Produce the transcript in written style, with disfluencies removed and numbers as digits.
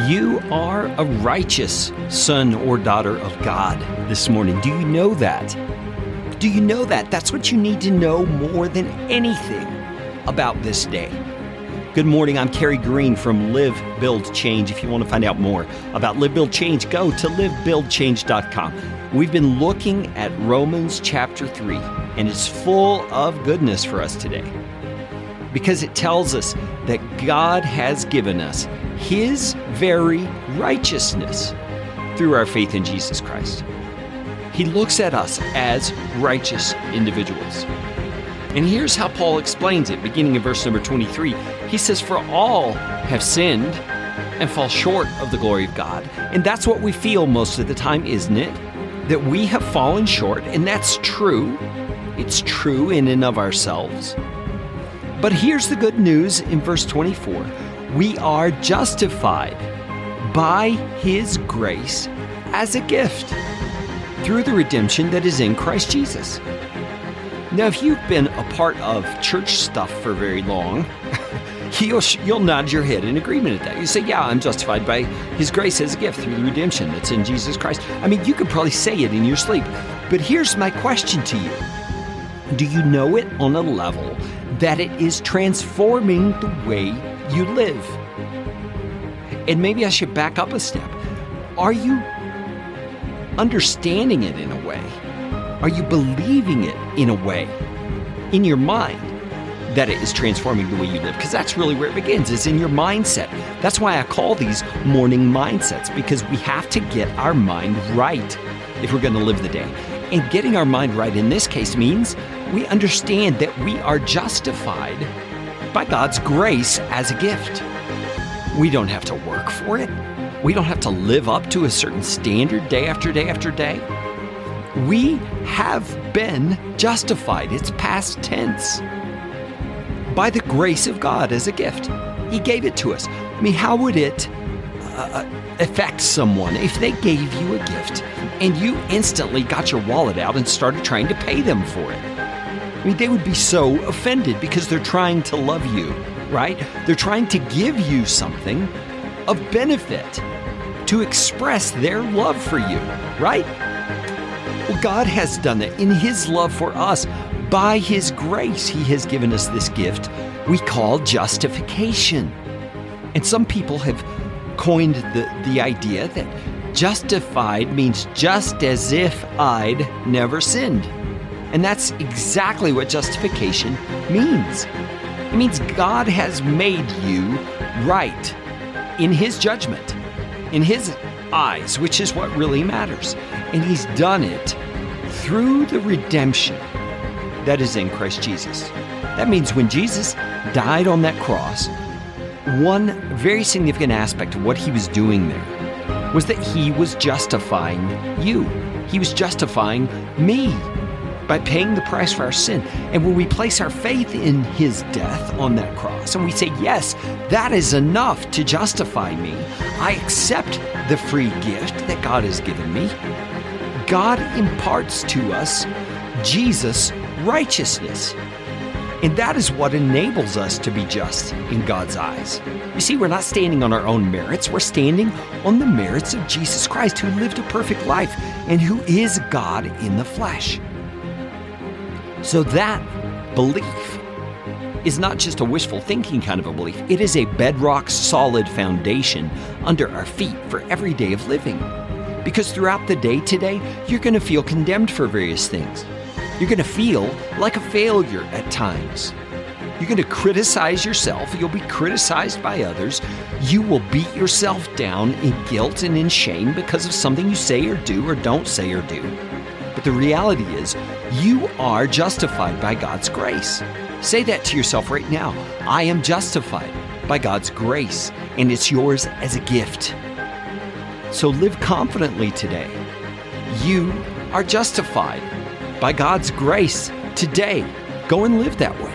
You are a righteous son or daughter of God this morning. Do you know that? Do you know that? That's what you need to know more than anything about this day. Good morning. I'm Kerry Green from Live, Build, Change. If you want to find out more about Live, Build, Change, go to livebuildchange.com. We've been looking at Romans chapter 3, and it's full of goodness for us today because it tells us that God has given us His very righteousness through our faith in Jesus Christ. He looks at us as righteous individuals. And here's how Paul explains it, beginning in verse number 23. He says, "For all have sinned and fall short of the glory of God." And that's what we feel most of the time, isn't it? That we have fallen short, and that's true. It's true in and of ourselves. But here's the good news in verse 24. We are justified by His grace as a gift through the redemption that is in Christ Jesus. Now, if you've been a part of church stuff for very long, you'll nod your head in agreement at that. You say, yeah, I'm justified by His grace as a gift through the redemption that's in Jesus Christ. I mean, you could probably say it in your sleep. But here's my question to you. Do you know it on a level that it is transforming the way you live? And maybe I should back up a step. Are you understanding it in a way? Are you believing it in a way, in your mind, that it is transforming the way you live? Because that's really where it begins, is in your mindset. That's why I call these morning mindsets, because we have to get our mind right if we're going to live the day. And getting our mind right in this case means we understand that we are justified by God's grace as a gift. We don't have to work for it. We don't have to live up to a certain standard day after day after day. We have been justified. It's past tense. By the grace of God as a gift. He gave it to us. I mean, how would it affect someone if they gave you a gift and you instantly got your wallet out and started trying to pay them for it? I mean, they would be so offended because they're trying to love you, right? They're trying to give you something of benefit to express their love for you, right? Well, God has done that in His love for us. By His grace, He has given us this gift we call justification. And some people have coined the idea that justified means just as if I'd never sinned. And that's exactly what justification means. It means God has made you right in His judgment, in His eyes, which is what really matters. And He's done it through the redemption that is in Christ Jesus. That means when Jesus died on that cross, one very significant aspect of what He was doing there was that He was justifying you. He was justifying me by paying the price for our sin. And when we place our faith in His death on that cross and we say, yes, that is enough to justify me, I accept the free gift that God has given me, God imparts to us Jesus' righteousness. And that is what enables us to be just in God's eyes. You see, we're not standing on our own merits. We're standing on the merits of Jesus Christ, who lived a perfect life and who is God in the flesh. So that belief is not just a wishful thinking kind of a belief. It is a bedrock, solid foundation under our feet for every day of living. Because throughout the day today, you're going to feel condemned for various things. You're going to feel like a failure at times. You're going to criticize yourself. You'll be criticized by others. You will beat yourself down in guilt and in shame because of something you say or do or don't say or do. But the reality is, you are justified by God's grace. Say that to yourself right now. I am justified by God's grace, and it's yours as a gift. So live confidently today. You are justified by God's grace today. Go and live that way.